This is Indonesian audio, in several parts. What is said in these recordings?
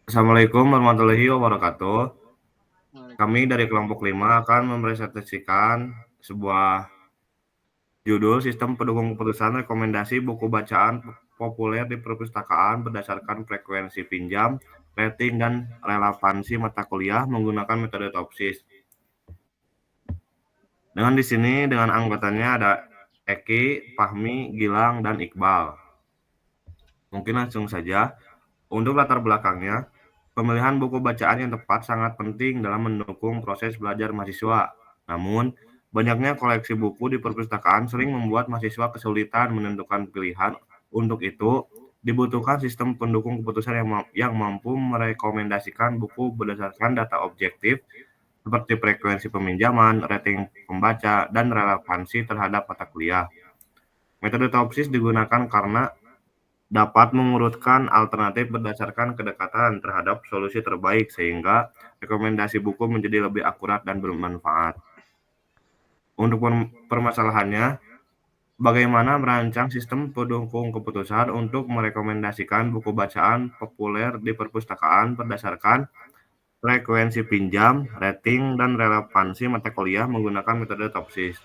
Assalamualaikum warahmatullahi wabarakatuh. Kami Waalaikumsalam. dari kelompok 5 akan mempresentasikan sebuah judul Sistem Pendukung Keputusan Rekomendasi Buku Bacaan Populer di Perpustakaan berdasarkan frekuensi pinjam, rating, dan relevansi mata kuliah menggunakan metode Topsis. Di sini dengan anggotanya ada Eki, Fahmi, Gilang, dan Iqbal. Mungkin langsung saja. Untuk latar belakangnya, pemilihan buku bacaan yang tepat sangat penting dalam mendukung proses belajar mahasiswa. Namun, banyaknya koleksi buku di perpustakaan sering membuat mahasiswa kesulitan menentukan pilihan. Untuk itu, dibutuhkan sistem pendukung keputusan yang mampu merekomendasikan buku berdasarkan data objektif seperti frekuensi peminjaman, rating pembaca, dan relevansi terhadap mata kuliah. Metode Topsis digunakan karena dapat mengurutkan alternatif berdasarkan kedekatan terhadap solusi terbaik sehingga rekomendasi buku menjadi lebih akurat dan bermanfaat. Untuk permasalahannya, bagaimana merancang sistem pendukung keputusan untuk merekomendasikan buku bacaan populer di perpustakaan berdasarkan frekuensi pinjam, rating, dan relevansi mata kuliah menggunakan metode Topsis.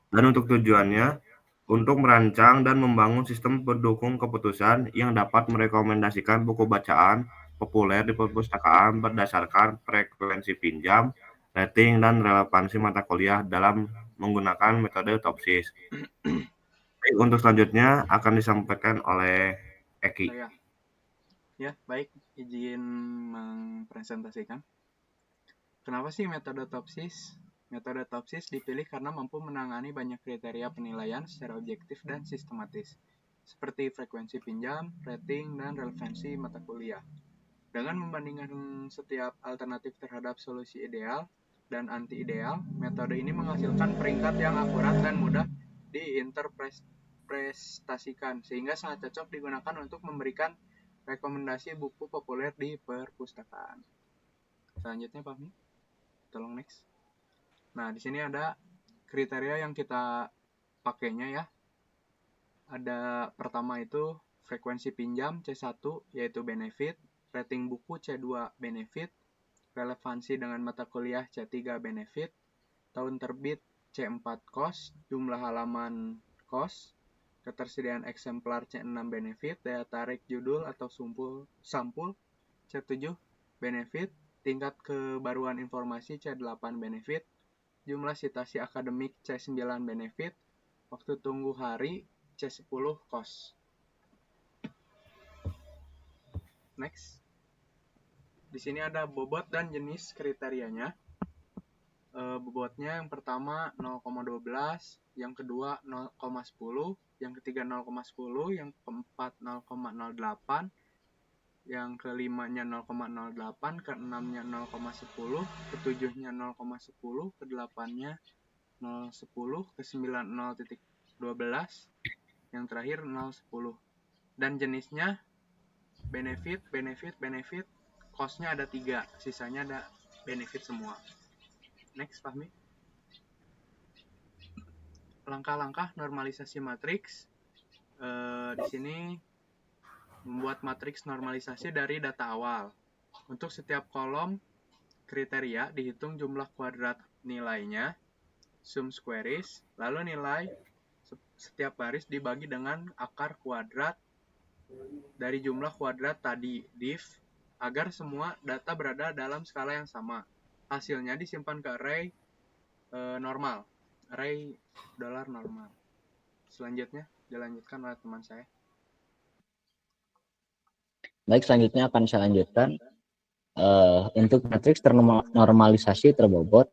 Dan untuk tujuannya, untuk merancang dan membangun sistem pendukung keputusan yang dapat merekomendasikan buku bacaan populer di perpustakaan berdasarkan frekuensi pinjam, rating, dan relevansi mata kuliah dalam menggunakan metode Topsis. Baik, untuk selanjutnya akan disampaikan oleh Eki. Saya, ya baik, izin mempresentasikan. Kenapa sih metode Topsis? Metode Topsis dipilih karena mampu menangani banyak kriteria penilaian secara objektif dan sistematis, seperti frekuensi pinjam, rating, dan relevansi mata kuliah. Dengan membandingkan setiap alternatif terhadap solusi ideal dan anti-ideal, metode ini menghasilkan peringkat yang akurat dan mudah diinterpretasikan, sehingga sangat cocok digunakan untuk memberikan rekomendasi buku populer di perpustakaan. Selanjutnya, Pak Mi, tolong next. Nah, di sini ada kriteria yang kita pakainya ya. Ada pertama itu frekuensi pinjam C1 yaitu benefit, rating buku C2 benefit, relevansi dengan mata kuliah C3 benefit, tahun terbit C4 cost, jumlah halaman cost, ketersediaan eksemplar C6 benefit, daya tarik judul atau sampul C7 benefit, tingkat kebaruan informasi C8 benefit, jumlah citasi akademik C9 benefit, waktu tunggu hari C10 cost. Next. Di sini ada bobot dan jenis kriterianya. Bobotnya yang pertama 0,12, yang kedua 0,10, yang ketiga 0,10, yang keempat 0,08, yang kelimanya 0,08, keenamnya 0,10, ketujuhnya 0,10, kedelapannya 0,10, kesembilan 0,12, yang terakhir 0,10. Dan jenisnya benefit, cost-nya ada 3, sisanya ada benefit semua. Next, Fahmi. Langkah-langkah normalisasi matriks. Di sini membuat matriks normalisasi dari data awal. Untuk setiap kolom kriteria dihitung jumlah kuadrat nilainya, sum squares, lalu nilai setiap baris dibagi dengan akar kuadrat dari jumlah kuadrat tadi, div, agar semua data berada dalam skala yang sama. Hasilnya disimpan ke array normal, array dolar normal. Selanjutnya dilanjutkan oleh teman saya. Baik, selanjutnya akan saya lanjutkan. Untuk matriks ternormalisasi terbobot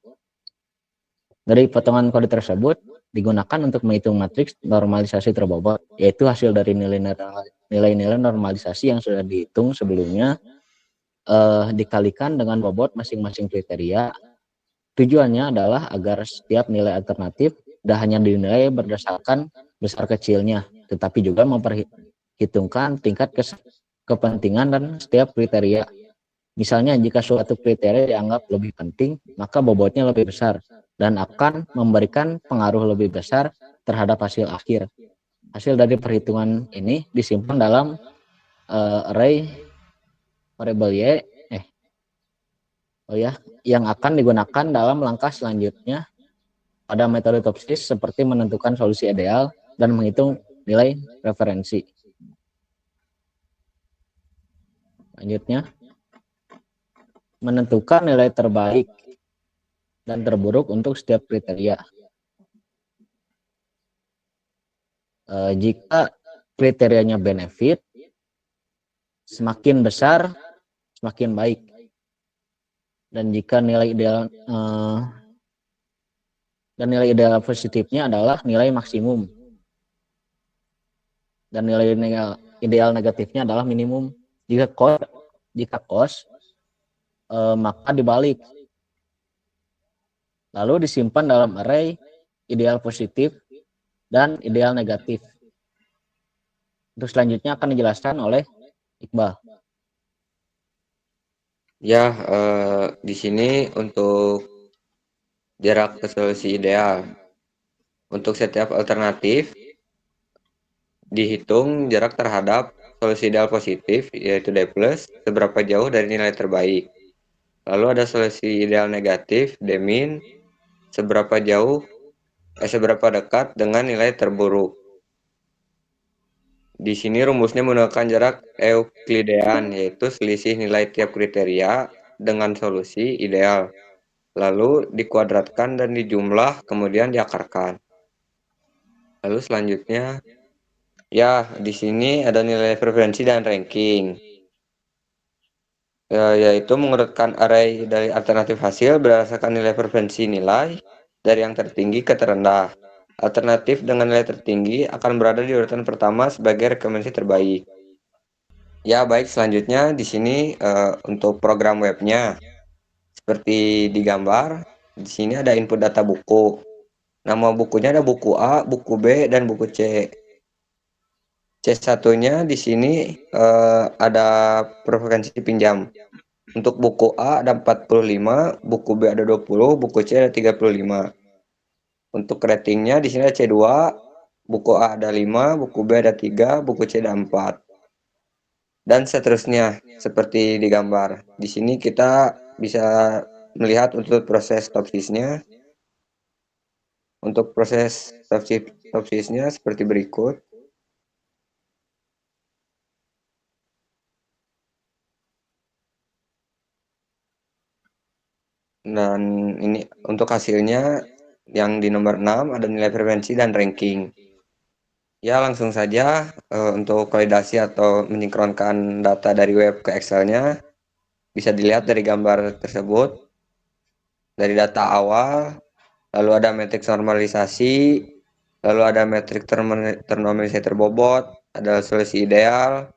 dari potongan kode tersebut digunakan untuk menghitung matriks normalisasi terbobot, yaitu hasil dari nilai-nilai normalisasi yang sudah dihitung sebelumnya dikalikan dengan bobot masing-masing kriteria. Tujuannya adalah agar setiap nilai alternatif tidak hanya dinilai berdasarkan besar kecilnya, tetapi juga memperhitungkan tingkat kepentingan dan setiap kriteria. Misalnya jika suatu kriteria dianggap lebih penting, maka bobotnya lebih besar dan akan memberikan pengaruh lebih besar terhadap hasil akhir. Hasil dari perhitungan ini disimpan dalam array variabel Y yang akan digunakan dalam langkah selanjutnya pada metode topsis seperti menentukan solusi ideal dan menghitung nilai referensi. Selanjutnya, menentukan nilai terbaik dan terburuk untuk setiap kriteria. Jika kriterianya benefit, semakin besar, semakin baik. Dan jika nilai ideal positifnya adalah nilai maksimum. Dan nilai ideal negatifnya adalah minimum. Jika cost maka dibalik. Lalu disimpan dalam array ideal positif dan ideal negatif. Untuk selanjutnya akan dijelaskan oleh Iqbal. Ya, di sini untuk jarak ke solusi ideal. Untuk setiap alternatif, dihitung jarak terhadap solusi ideal positif, yaitu D+, seberapa jauh dari nilai terbaik. Lalu ada solusi ideal negatif, D-, seberapa dekat dengan nilai terburuk. Di sini rumusnya menggunakan jarak Euklidean, yaitu selisih nilai tiap kriteria dengan solusi ideal. Lalu dikuadratkan dan dijumlah, kemudian diakarkan. Lalu selanjutnya, ya di sini ada nilai preferensi dan ranking, yaitu mengurutkan array dari alternatif hasil berdasarkan nilai preferensi nilai dari yang tertinggi ke terendah. Alternatif dengan nilai tertinggi akan berada di urutan pertama sebagai rekomendasi terbaik. Ya baik, selanjutnya di sini untuk program webnya seperti digambar. Di sini ada input data buku. Nama bukunya ada buku A, buku B, dan buku C. C1-nya di sini ada preferensi pinjam. Untuk buku A ada 45, buku B ada 20, buku C ada 35. Untuk ratingnya di sini ada C2, buku A ada 5, buku B ada 3, buku C ada 4. Dan seterusnya seperti digambar. Di sini kita bisa melihat untuk proses topsisnya. Untuk proses topsisnya seperti berikut. Dan ini untuk hasilnya yang di nomor 6 ada nilai preferensi dan ranking. Ya langsung saja untuk validasi atau mensinkronkan data dari web ke Excel-nya bisa dilihat dari gambar tersebut. Dari data awal, lalu ada matriks normalisasi, lalu ada matriks ternormalisasi terbobot, ada solusi ideal,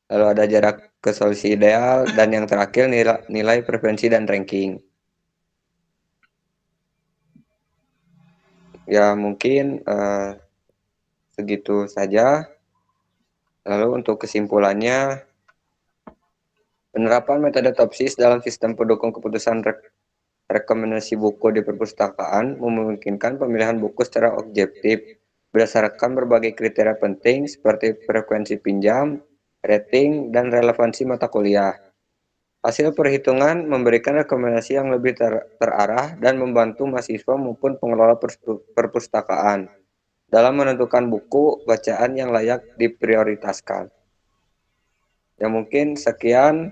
lalu ada jarak ke solusi ideal, dan yang terakhir nilai preferensi dan ranking. Ya mungkin segitu saja. Lalu untuk kesimpulannya, penerapan metode topsis dalam sistem pendukung keputusan rekomendasi buku di perpustakaan memungkinkan pemilihan buku secara objektif berdasarkan berbagai kriteria penting seperti frekuensi pinjam, rating, dan relevansi mata kuliah. Hasil perhitungan memberikan rekomendasi yang lebih terarah dan membantu mahasiswa maupun pengelola perpustakaan dalam menentukan buku bacaan yang layak diprioritaskan. Ya mungkin sekian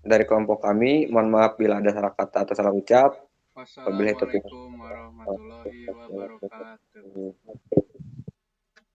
dari kelompok kami. Mohon maaf bila ada salah kata atau salah ucap. Wassalamualaikum warahmatullahi wabarakatuh.